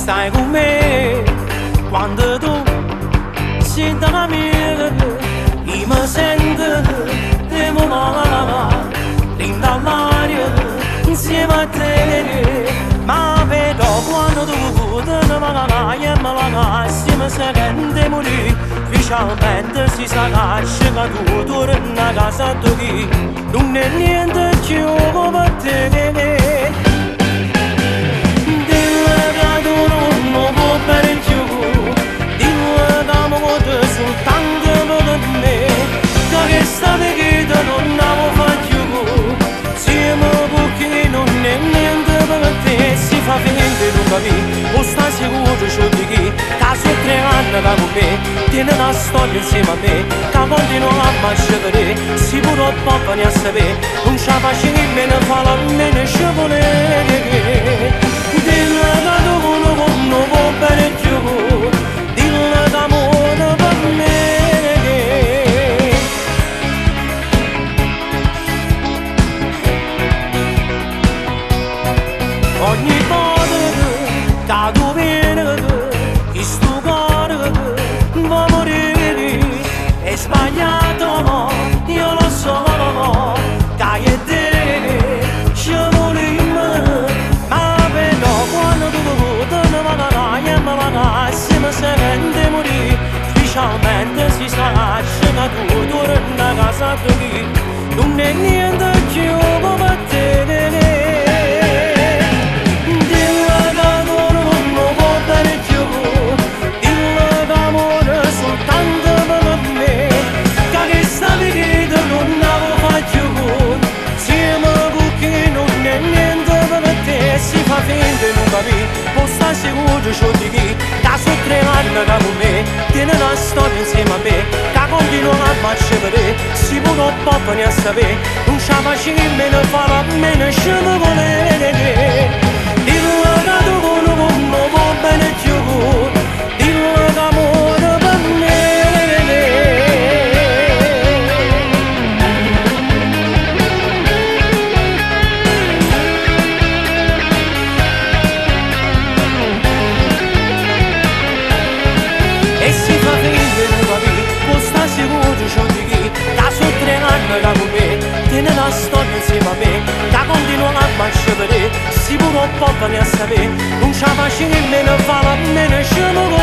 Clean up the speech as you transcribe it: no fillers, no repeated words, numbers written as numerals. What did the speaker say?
stai con me quando tu sei da mia, io mi sento di mamma, linda all'aria insieme a te, ma vedo quando tu te ne vai e me la vai, insieme se rende morire, specialmente si sa che tu torni a casa tua, non è niente più come te. O stai sicuro ciò di chi da su 3 anni da con me tiene una storia insieme a me che continua a marciare si pure può venire a sapere non ce la faccio nemmeno fa la meno scivolere dille che tu non può bene più dille d'amore per me ogni da dove questo cuore va a morire è sbagliato io lo so che è te ci volevo ma vedo quando tu te ne vai e me la vai se mi sente morire specialmente si sa che tu torni a casa tua non è niente più come te. O stai sicuro ciò di chi da su 3 anni da con me tiene una storia insieme a me che continua a marciare si può venire a sapere non ce la faccio nemmeno fa la meno scivolere dillo che tu non può bene più dillo che amore per me. E si fa finta di capire, o sta sicuro ciò di chi da su 3 anni da con me tiene una storia insieme a me che continua a marciare si può venire a sapere non ce la faccio nemmeno fa la meno scivolere